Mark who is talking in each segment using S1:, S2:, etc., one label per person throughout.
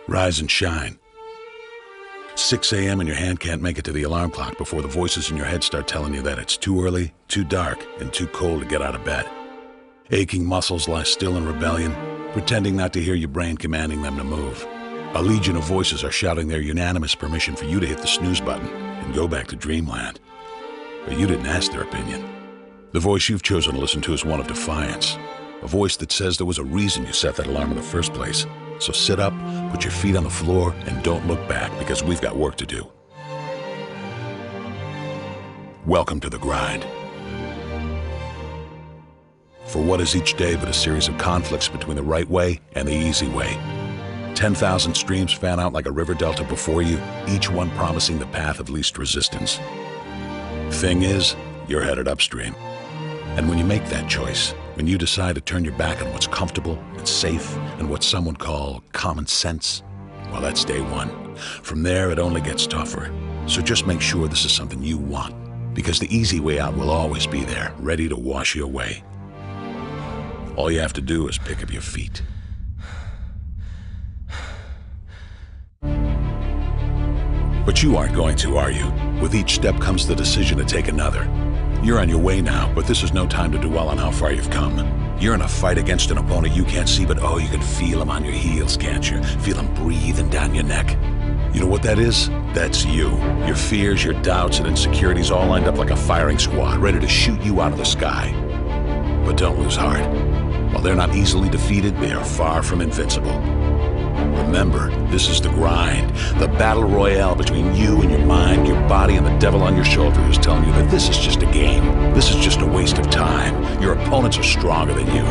S1: Rise and shine. 6 a.m. and your hand can't make it to the alarm clock before the voices in your head start telling you that it's too early, too dark, and too cold to get out of bed. Aching muscles lie still in rebellion, pretending not to hear your brain commanding them to move. A legion of voices are shouting their unanimous permission for you to hit the snooze button and go back to dreamland. But you didn't ask their opinion. The voice you've chosen to listen to is one of defiance. A voice that says there was a reason you set that alarm in the first place. So sit up, put your feet on the floor, and don't look back, because we've got work to do. Welcome to the grind. For what is each day but a series of conflicts between the right way and the easy way? 10,000 streams fan out like a river delta before you, each one promising the path of least resistance. Thing is, you're headed upstream. And when you make that choice, when you decide to turn your back on what's comfortable and safe and what some would call common sense, well, that's day one. From there, it only gets tougher. So just make sure this is something you want, because the easy way out will always be there, ready to wash you away. All you have to do is pick up your feet. But you aren't going to, are you? With each step comes the decision to take another. You're on your way now, but this is no time to dwell on how far you've come. You're in a fight against an opponent you can't see, but oh, you can feel him on your heels, can't you? Feel him breathing down your neck. You know what that is? That's you. Your fears, your doubts, and insecurities all lined up like a firing squad, ready to shoot you out of the sky. But don't lose heart. While they're not easily defeated, they are far from invincible. Remember, this is the grind, the battle royale between you and your mind, your body, and the devil on your shoulder who's telling you that this is just a game. This is just a waste of time. Your opponents are stronger than you.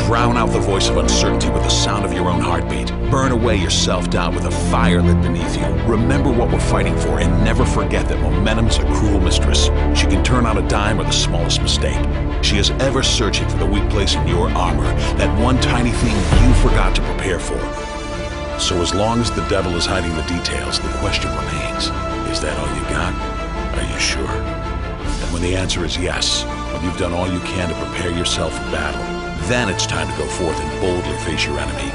S1: Drown out the voice of uncertainty with the sound of your own heartbeat. Burn away your self-doubt with a fire lit beneath you. Remember what we're fighting for, and never forget that momentum is a cruel mistress. She can turn on a dime with the smallest mistake. She is ever searching for the weak place in your armor, that one tiny thing you forgot to prepare for. So as long as the devil is hiding the details, the question remains, is that all you got? Are you sure? And when the answer is yes, when you've done all you can to prepare yourself for battle, then it's time to go forth and boldly face your enemy,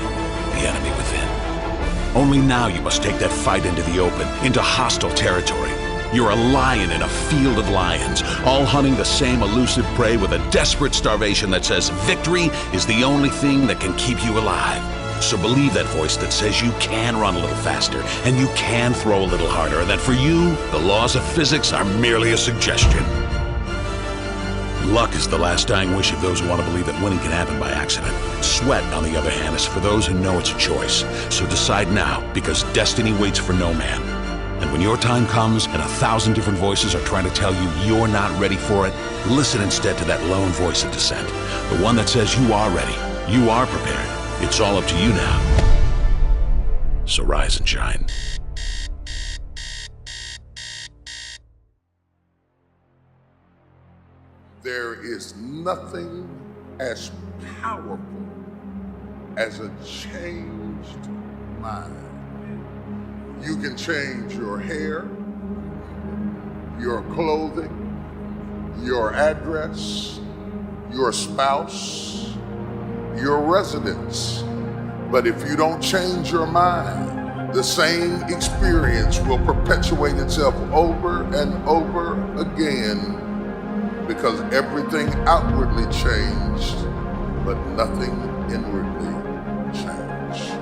S1: the enemy within. Only now you must take that fight into the open, into hostile territory. You're a lion in a field of lions, all hunting the same elusive prey with a desperate starvation that says victory is the only thing that can keep you alive. So believe that voice that says you can run a little faster, and you can throw a little harder, and that for you, the laws of physics are merely a suggestion. Luck is the last dying wish of those who want to believe that winning can happen by accident. Sweat, on the other hand, is for those who know it's a choice. So decide now, because destiny waits for no man. And when your time comes and 1,000 different voices are trying to tell you you're not ready for it, listen instead to that lone voice of dissent. The one that says you are ready, you are prepared. It's all up to you now. So rise and shine.
S2: There is nothing as powerful as a changed mind. You can change your hair, your clothing, your address, your spouse, your residence. But if you don't change your mind, the same experience will perpetuate itself over and over again, because everything outwardly changed, but nothing inwardly changed.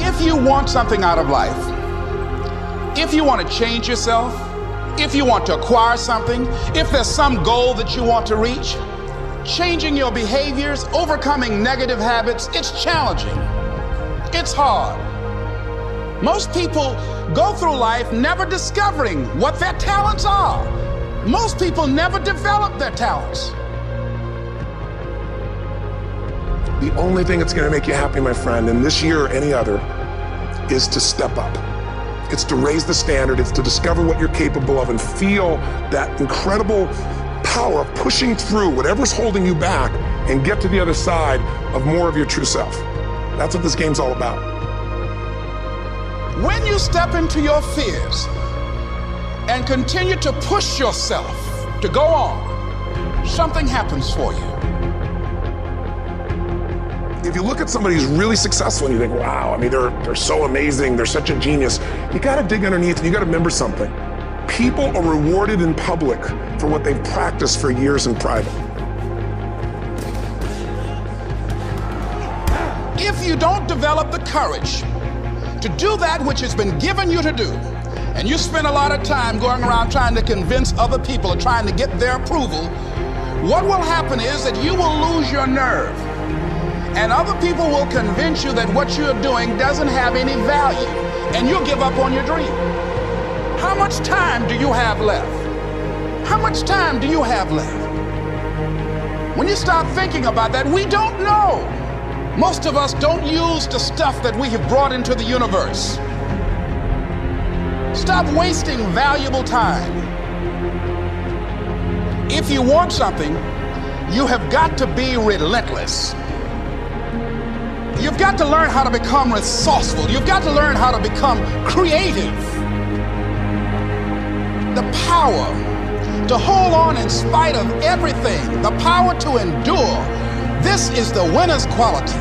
S3: If you want something out of life, if you want to change yourself, if you want to acquire something, if there's some goal that you want to reach, changing your behaviors, overcoming negative habits, it's challenging. It's hard. Most people go through life never discovering what their talents are. Most people never develop their talents.
S4: The only thing that's going to make you happy, my friend, in this year or any other, is to step up. It's to raise the standard. It's to discover what you're capable of and feel that incredible power of pushing through whatever's holding you back and get to the other side of more of your true self. That's what this game's all about.
S3: When you step into your fears and continue to push yourself to go on, something happens for you.
S4: If you look at somebody who's really successful and you think, wow, I mean, they're so amazing, they're such a genius, you gotta dig underneath and you gotta remember something. People are rewarded in public for what they've practiced for years in private.
S3: If you don't develop the courage to do that which has been given you to do, and you spend a lot of time going around trying to convince other people or trying to get their approval, what will happen is that you will lose your nerve. And other people will convince you that what you're doing doesn't have any value, and you'll give up on your dream. How much time do you have left? How much time do you have left? When you start thinking about that, we don't know. Most of us don't use the stuff that we have brought into the universe. Stop wasting valuable time. If you want something, you have got to be relentless. You've got to learn how to become resourceful. You've got to learn how to become creative. The power to hold on in spite of everything, the power to endure. This is the winner's quality.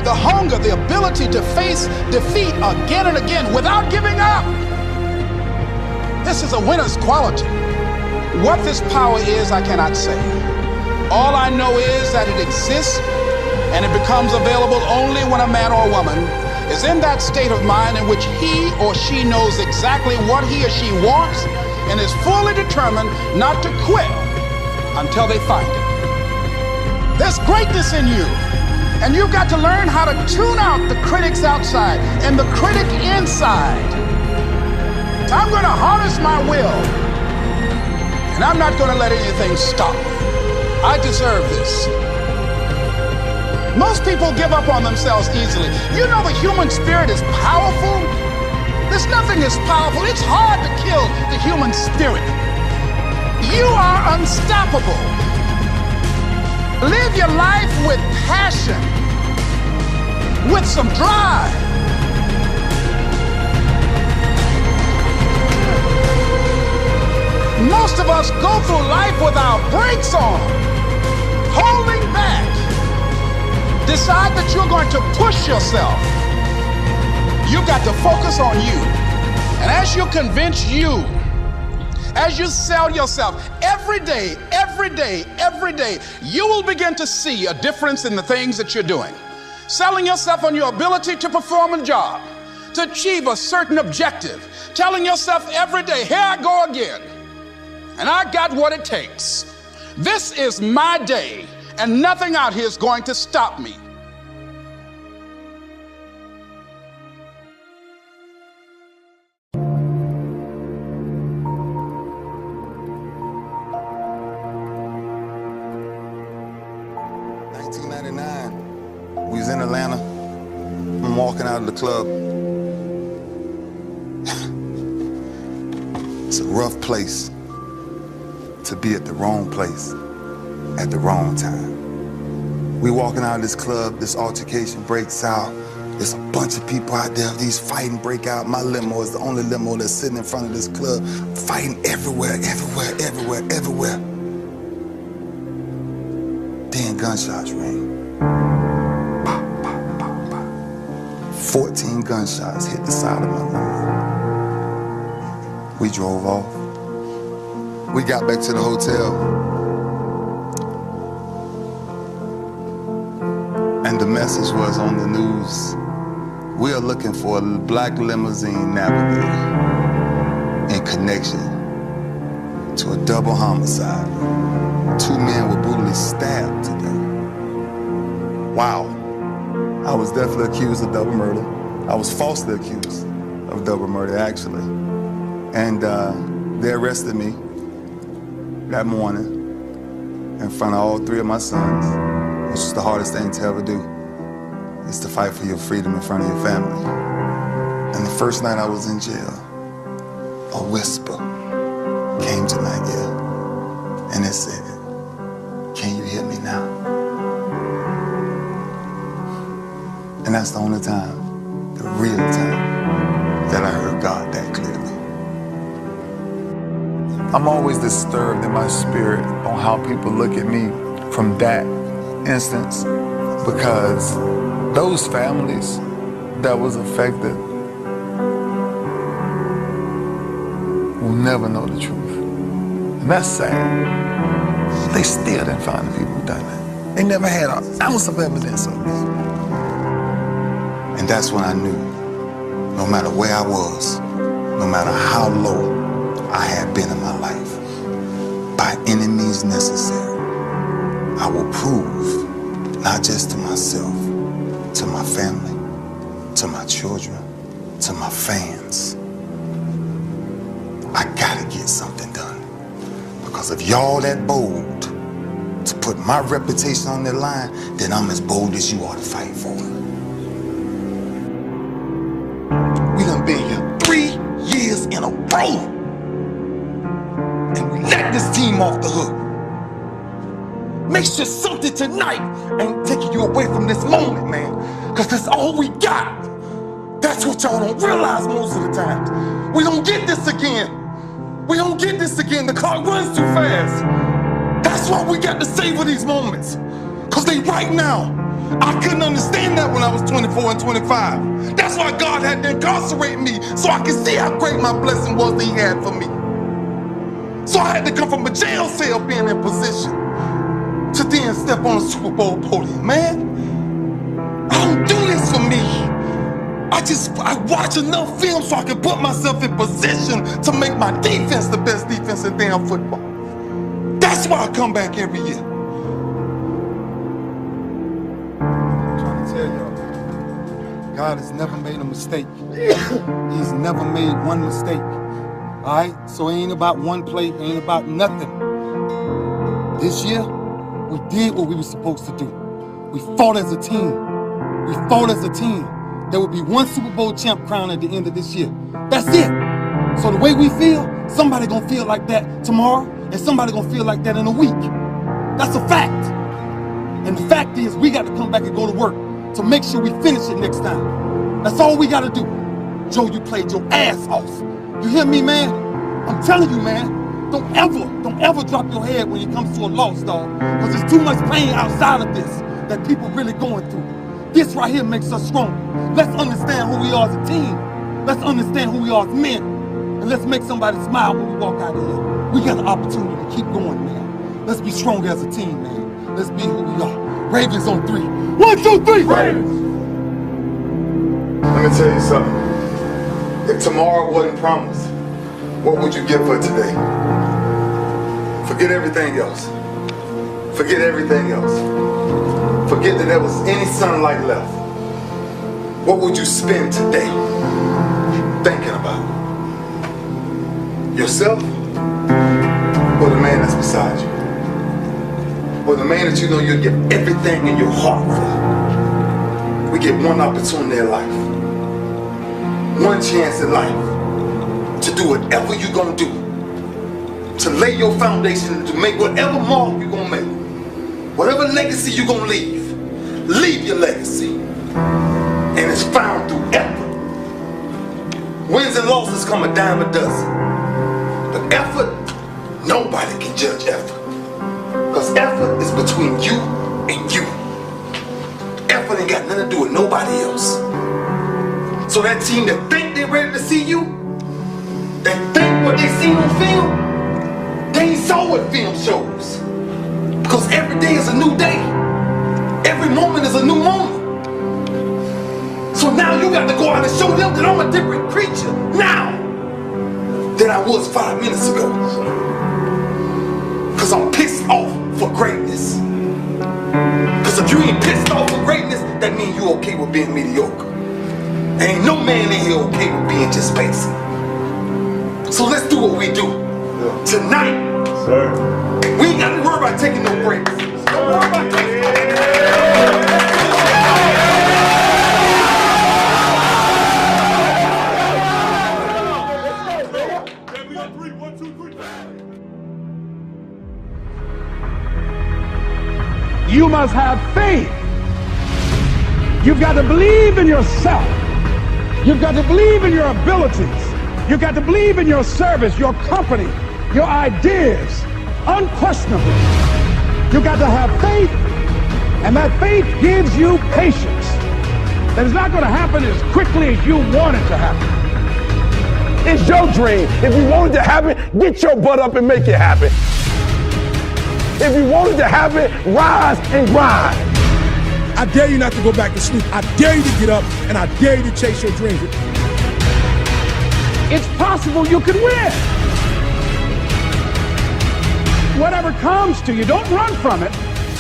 S3: The hunger, the ability to face defeat again and again without giving up. This is a winner's quality. What this power is, I cannot say. All I know is that it exists, and it becomes available only when a man or a woman is in that state of mind in which he or she knows exactly what he or she wants and is fully determined not to quit until they find it. There's greatness in you, and you've got to learn how to tune out the critics outside and the critic inside. I'm going to harness my will, and I'm not going to let anything stop me. I deserve this. Most people give up on themselves easily. You know the human spirit is powerful. There's nothing as powerful. It's hard to kill the human spirit. You are unstoppable. Live your life with passion, with some drive. Most of us go through life with our brakes on, holding back. Decide that you're going to push yourself. You've got to focus on you. And as you convince you, as you sell yourself every day, you will begin to see a difference in the things that you're doing. Selling yourself on your ability to perform a job, to achieve a certain objective. Telling yourself every day, here I go again. And I got what it takes. This is my day, and nothing out here is going to stop me.
S5: We was in Atlanta. I'm walking out of the club. It's a rough place to be at the wrong place at the wrong time. We walking out of this club, this altercation breaks out. There's a bunch of people out there, these fighting break out. My limo is the only limo that's sitting in front of this club, fighting everywhere. Then gunshots ring. 14 gunshots hit the side of my limo. We drove off. We got back to the hotel. And the message was on the news. We are looking for a black limousine navigator in connection to a double homicide. 2 men were brutally stabbed to death. Wow. I was definitely accused of double murder. I was falsely accused of double murder, actually. And they arrested me that morning in front of all 3 of my sons, which is the hardest thing to ever do, is to fight for your freedom in front of your family. And the first night I was in jail, a whisper came to my ear, and it said, "Can you hear me now?" And that's the only time, the real time, that I heard God that clearly. I'm always disturbed in my spirit on how people look at me from that instance, because those families that was affected will never know the truth. And that's sad. They still didn't find the people who done that. They never had an ounce of evidence of it. And that's when I knew, no matter where I was, no matter how low I had been in my life, by any means necessary, I will prove, not just to myself, to my family, to my children, to my fans, I gotta get something done. Because if y'all that bold to put my reputation on the line, then I'm as bold as you are to fight for it. We done been here 3 years in a row, and we let this team off the hook. Make sure something tonight ain't taking you away from this moment, man, because that's all we got. That's what y'all don't realize most of the time. We don't get this again. We don't get this again. The clock runs too fast. That's why we got to savor these moments, because they right now. I couldn't understand that when I was 24 and 25. That's why God had to incarcerate me, so I could see how great my blessing was that he had for me. So I had to come from a jail cell being in position to then step on a Super Bowl podium, man. I don't do this for me. I watch enough film so I can put myself in position to make my defense the best defense in damn football. That's why I come back every year.
S6: I'm trying to tell y'all, God has never made a mistake. He's never made one mistake. All right? So it ain't about one play, it ain't about nothing. This year, we did what we were supposed to do. We fought as a team. We fought as a team. There will be one Super Bowl champ crowned at the end of this year. That's it. So the way we feel, somebody gonna feel like that tomorrow, and somebody gonna feel like that in a week. That's a fact. And the fact is, we got to come back and go to work to make sure we finish it next time. That's all we got to do. Joe, you played your ass off. You hear me, man? I'm telling you, man, don't ever drop your head when it comes to a loss, dog. Because there's too much pain outside of this that people really going through. This right here makes us strong. Let's understand who we are as a team. Let's understand who we are as men. And let's make somebody smile when we walk out of here. We got an opportunity to keep going, man. Let's be strong as a team, man. Let's be who we are. Ravens on 3. 1, 2, 3, Ravens!
S5: Let me tell you something. If tomorrow wasn't promised, what would you give for today? Forget everything else. Forget everything else. Forget that there was any sunlight left. What would you spend today thinking about? Yourself or the man that's beside you? Or the man that you know you'll give everything in your heart for? We get one opportunity in life, one chance in life to do whatever you're gonna do, to lay your foundation, to make whatever mark you're gonna make, whatever legacy you're gonna leave your legacy. And it's found through effort. Wins and losses come a dime a dozen. But effort, nobody can judge effort. Because effort is between you and you. Effort ain't got nothing to do with nobody else. So that team that think they're ready to see you, they think what they seen on film, they ain't saw what film shows. Because every day is a new day. Every moment is a new moment. So now you got to go out and show them that I'm a different creature now than I was 5 minutes ago. Because I'm pissed off for greatness. Because if you ain't pissed off for greatness, that means you okay with being mediocre. Ain't no man in here okay with being just basic. So let's do what we do. Tonight, sir. We ain't got to worry about taking no breaks. Don't worry about taking no breaks.
S7: You must have faith. You've got to believe in yourself.
S3: You've got to believe in your abilities. You've got to believe in your service, your company, your ideas, unquestionably. You've got to have faith, and that faith gives you patience. That it's not going to happen as quickly as you want it to happen.
S7: It's your dream. If you want it to happen, get your butt up and make it happen. If you want it to happen, rise and grind.
S8: I dare you not to go back to sleep. I dare you to get up, and I dare you to chase your dreams.
S3: It's possible you could win. Whatever comes to you, don't run from it.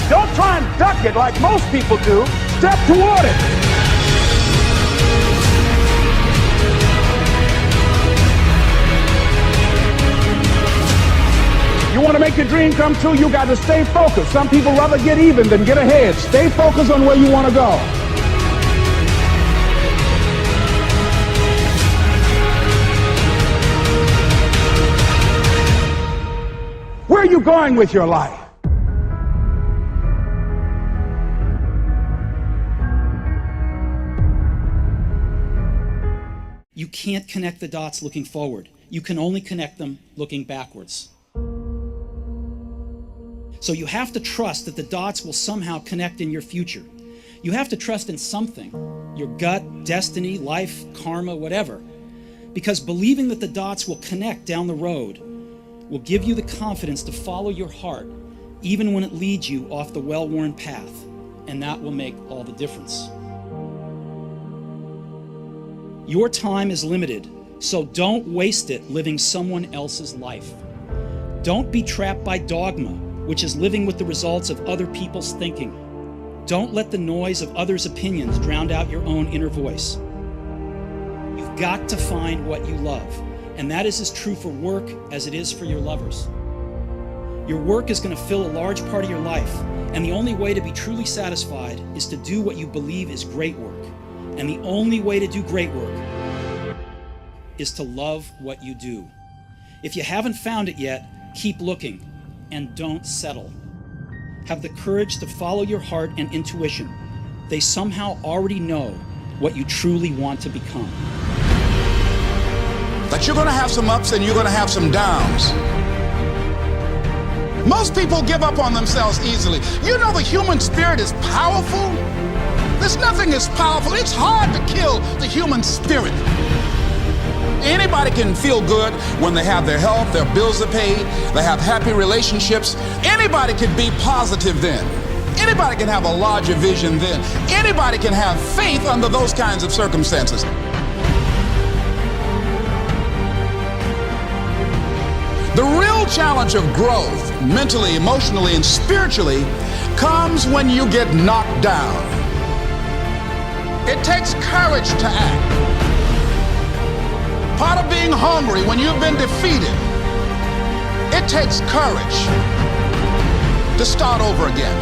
S3: Don't try and duck it like most people do. Step toward it. You want to make your dream come true, you got to stay focused. Some people rather get even than get ahead. Stay focused on where you want to go. Where are you going with your life?
S9: You can't connect the dots looking forward. You can only connect them looking backwards. So you have to trust that the dots will somehow connect in your future. You have to trust in something, your gut, destiny, life, karma, whatever. Because believing that the dots will connect down the road will give you the confidence to follow your heart, even when it leads you off the well-worn path. And that will make all the difference. Your time is limited, so don't waste it living someone else's life. Don't be trapped by dogma, which is living with the results of other people's thinking. Don't let the noise of others' opinions drown out your own inner voice. You've got to find what you love, and that is as true for work as it is for your lovers. Your work is going to fill a large part of your life, and the only way to be truly satisfied is to do what you believe is great work. And the only way to do great work is to love what you do. If you haven't found it yet, keep looking. And don't settle. Have the courage to follow your heart and intuition. They somehow already know what you truly want to become.
S3: That you're going to have some ups and you're going to have some downs. Most people give up on themselves easily. You know the human spirit is powerful. There's nothing as powerful. It's hard to kill the human spirit. Anybody can feel good when they have their health, their bills are paid, they have happy relationships. Anybody can be positive then. Anybody can have a larger vision then. Anybody can have faith under those kinds of circumstances. The real challenge of growth, mentally, emotionally, and spiritually, comes when you get knocked down. It takes courage to act. Part of being hungry when you've been defeated, it takes courage to start over again.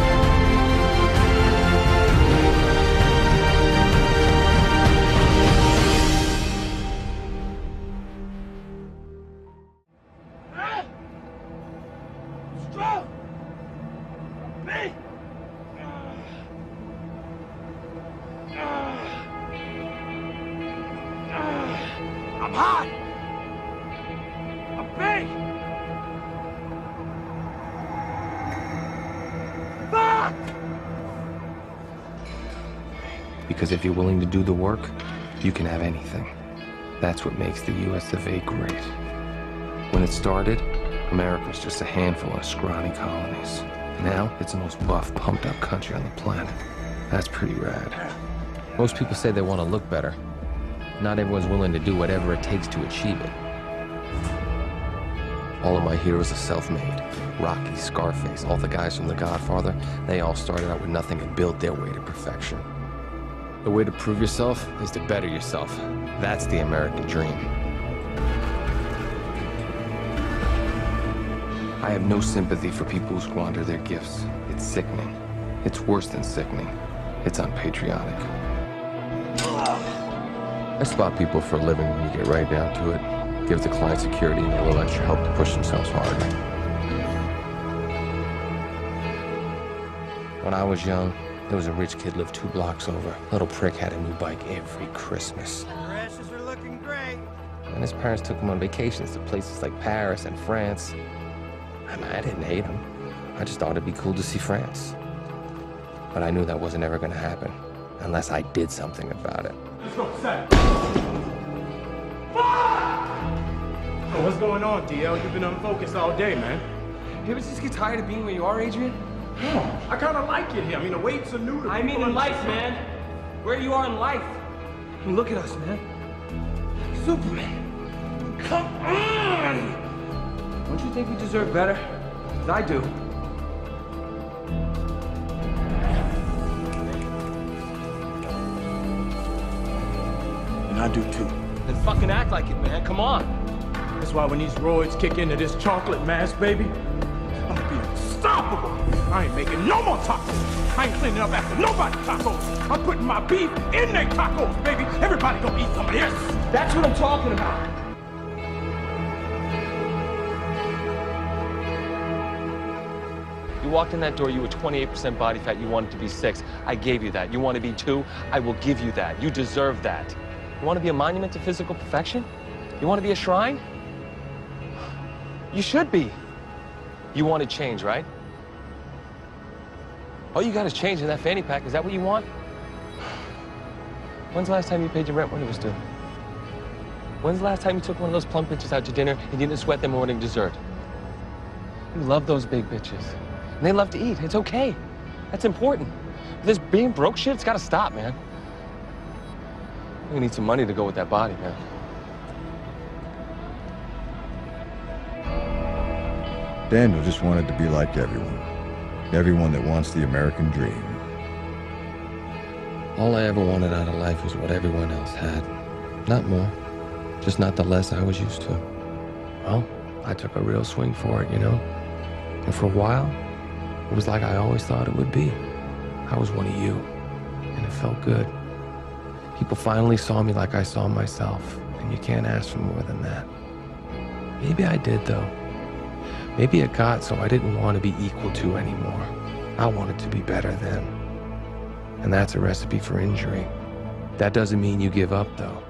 S10: Strong! Me! I'm hot! I'm big! Fuck!
S11: Because if you're willing to do the work, you can have anything. That's what makes the US of A great. When it started, America was just a handful of scrawny colonies. Now, it's the most buff, pumped-up country on the planet. That's pretty rad.
S12: Most people say they want to look better. Not everyone's willing to do whatever it takes to achieve it.
S11: All of my heroes are self-made. Rocky, Scarface, all the guys from The Godfather, they all started out with nothing and built their way to perfection.
S12: The way to prove yourself is to better yourself.
S11: That's the American dream. I have no sympathy for people who squander their gifts. It's sickening. It's worse than sickening. It's unpatriotic.
S12: I spot people for a living when you get right down to it. Give the client security and a little extra help to push themselves harder. When I was young, there was a rich kid lived 2 blocks over. Little prick had a new bike every Christmas.
S11: his parents took him on vacations to places like Paris and France. I mean, I didn't hate him. I just thought it'd be cool to see France. But I knew that wasn't ever gonna happen unless I did something about it.
S10: Let's go, set. So what's going on, DL? You've been unfocused all day, man.
S11: You ever just get tired of being where you are, Adrian?
S10: No, I kind of like it here. I mean, the weights are new to
S11: I mean in life, man. Where you are in life. I mean, look at us, man. Superman. Come on! Don't you think we deserve better? 'Cause I do.
S10: And I do too.
S11: Then fucking act like it, man. Come on.
S10: That's why when these roids kick into this chocolate mass, baby, I'm gonna be unstoppable. I ain't making no more tacos. I ain't cleaning up after nobody's tacos. I'm putting my beef in their tacos, baby. Everybody gonna eat some of this.
S11: That's what I'm talking about. You walked in that door, you were 28% body fat, you wanted to be 6. I gave you that. You want to be 2? I will give you that. You deserve that. You want to be a monument to physical perfection? You want to be a shrine? You should be. You want to change, right? All you got is change in that fanny pack. Is that what you want? When's the last time you paid your rent when it was due? When's the last time you took one of those plump bitches out to dinner and you didn't sweat them morning dessert? You love those big bitches. And they love to eat. It's okay. That's important. But this being broke shit, it's got to stop, man. We need some money to go with that body, man.
S13: Daniel just wanted to be like everyone. Everyone that wants the American dream.
S11: All I ever wanted out of life was what everyone else had. Not more. Just not the less I was used to. Well, I took a real swing for it, you know? And for a while, it was like I always thought it would be. I was one of you. And it felt good. People finally saw me like I saw myself. And you can't ask for more than that. Maybe I did, though. Maybe it got so I didn't want to be equal to anymore. I wanted to be better than. And that's a recipe for injury. That doesn't mean you give up, though.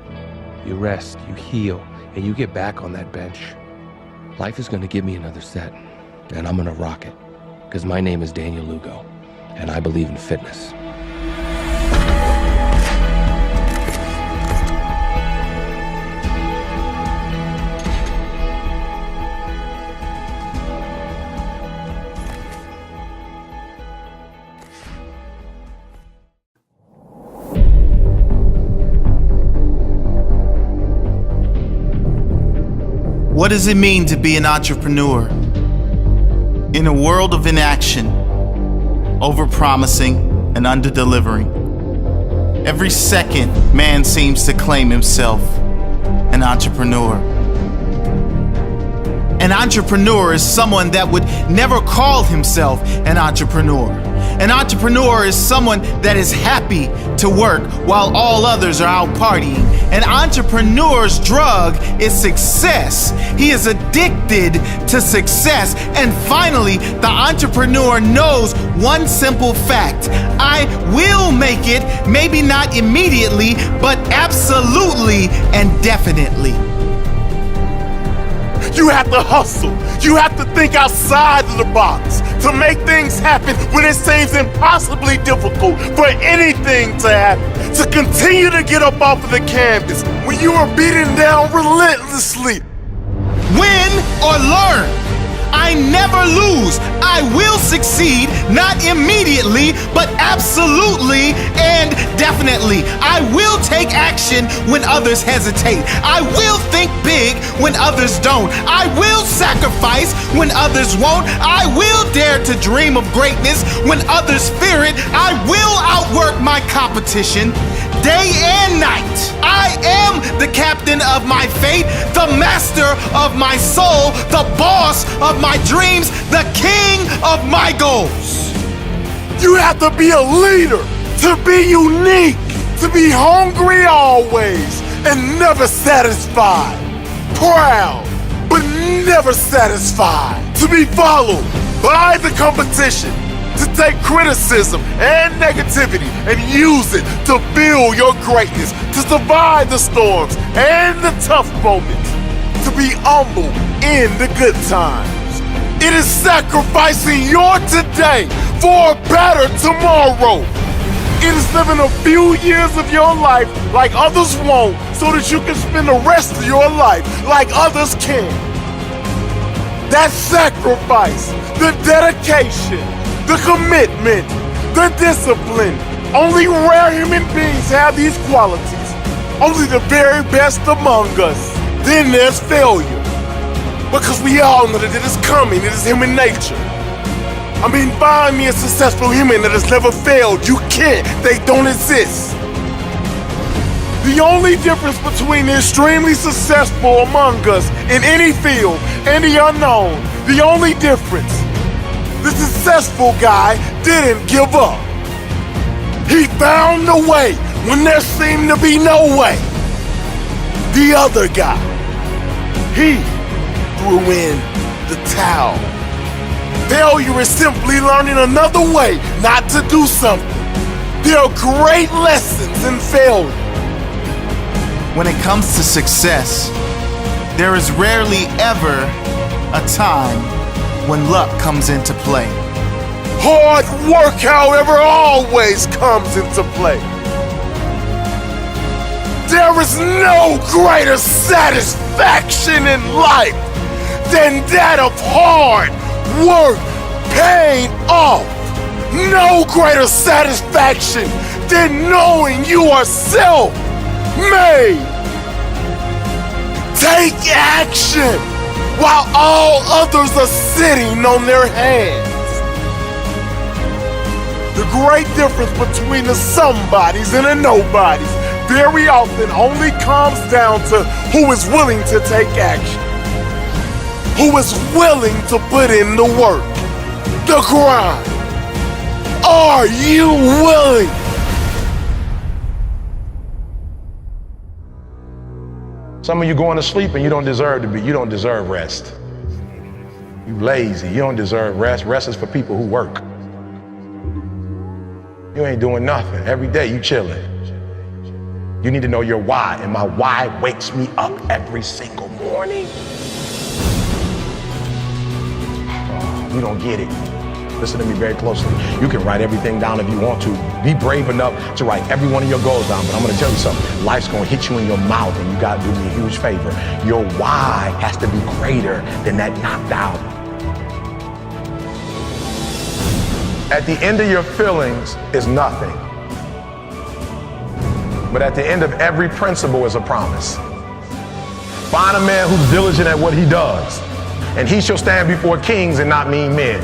S11: You rest, you heal, and you get back on that bench. Life is going to give me another set, and I'm going to rock it. Because my name is Daniel Lugo, and I believe in fitness.
S14: What does it mean to be an entrepreneur? In a world of inaction, over-promising and under-delivering, every second man seems to claim himself an entrepreneur. An entrepreneur is someone that would never call himself an entrepreneur. An entrepreneur is someone that is happy to work while all others are out partying. An entrepreneur's drug is success. He is addicted to success. And finally, the entrepreneur knows one simple fact. I will make it, maybe not immediately, but absolutely and definitely.
S15: You have to hustle. You have to think outside of the box to make things happen when it seems impossibly difficult for anything to happen. To continue to get up off of the canvas when you are beaten down relentlessly.
S14: Win or learn. I never lose. I will succeed, not immediately, but absolutely and definitely. I will take action when others hesitate. I will think big when others don't. I will sacrifice when others won't. I will dare to dream of greatness when others fear it. I will outwork my competition day and night. I am the captain of my fate, the master of my soul, the boss of my dreams, the king of my goals.
S15: You have to be a leader, to be unique, to be hungry always and never satisfied. Proud, but never satisfied. To be followed by the competition to take criticism and negativity and use it to build your greatness, to survive the storms and the tough moments, to be humble in the good times. It is sacrificing your today for a better tomorrow. It is living a few years of your life like others won't, so that you can spend the rest of your life like others can. That sacrifice, the dedication, the commitment, the discipline. Only rare human beings have these qualities. Only the very best among us. Then there's failure. Because we all know that it is coming, it is human nature. I mean, find me a successful human that has never failed. You can't, they don't exist. The only difference between the extremely successful among us in any field and the unknown, the only difference, the successful guy didn't give up. He found a way when there seemed to be no way. The other guy, he threw in the towel. Failure is simply learning another way not to do something. There are great lessons in failure.
S14: When it comes to success, there is rarely ever a time when luck comes into play.
S15: Hard work, however, always comes into play. There is no greater satisfaction in life than that of hard work paying off. No greater satisfaction than knowing you are self-made. Take action while all others are sitting on their hands. The great difference between the somebodies and the nobodies very often only comes down to who is willing to take action. Who is willing to put in the work, the grind. Are you willing?
S7: Some of you going to sleep and you don't deserve rest. You lazy, you don't deserve rest. Rest is for people who work. You ain't doing nothing. Every day you chilling. You need to know your why, and my why wakes me up every single morning. You don't get it. Listen to me very closely. You can write everything down if you want to. Be brave enough to write every one of your goals down, but I'm gonna tell you something. Life's gonna hit you in your mouth, and you gotta do me a huge favor. Your why has to be greater than that knocked out. At the end of your feelings is nothing. But at the end of every principle is a promise. Find a man who's diligent at what he does, and he shall stand before kings and not mean men.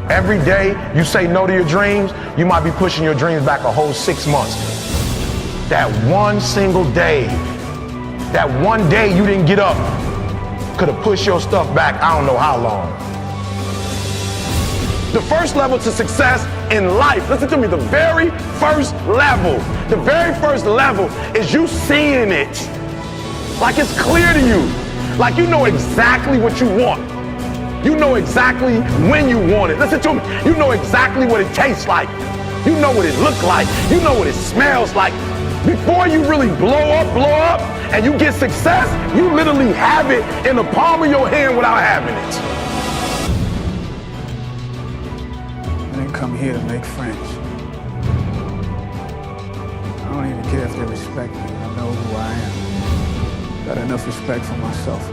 S7: Every day you say no to your dreams, you might be pushing your dreams back a whole 6 months. That one single day, that one day you didn't get up, could have pushed your stuff back I don't know how long. The first level to success in life, listen to me, the very first level is you seeing it. Like it's clear to you. Like you know exactly what you want. You know exactly when you want it. Listen to me. You know exactly what it tastes like. You know what it looks like. You know what it smells like. Before you really blow up, and you get success, you literally have it in the palm of your hand without having it.
S16: I didn't come here to make friends. I don't even care if they respect me. I know who I am. Got enough respect for myself.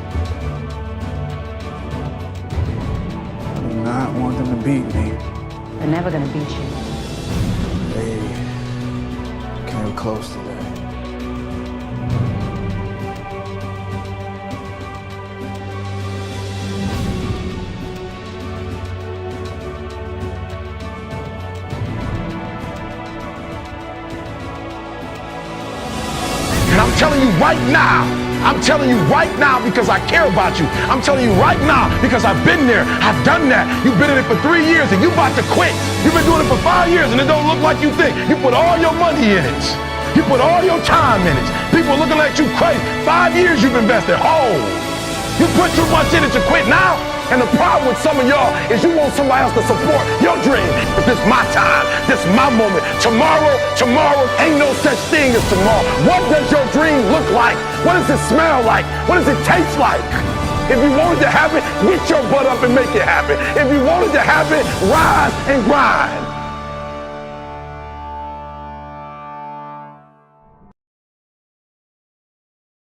S16: I do not want them to beat me.
S17: They're never gonna beat you.
S16: They came close to that.
S7: And I'm telling you right now, because I care about you. I'm telling you right now because I've been there. I've done that. You've been in it for 3 years and you about to quit. You've been doing it for 5 years and it don't look like you think. You put all your money in it. You put all your time in it. People looking at you crazy. 5 years you've invested whole. You put too much in it to quit now. And the problem with some of y'all is you want somebody else to support your dream. But this is my time. This is my moment. Tomorrow, ain't no such thing as tomorrow. What does your dream look like? What does it smell like? What does it taste like? If you want it to happen, get your butt up and make it happen. If you want it to happen, rise and grind.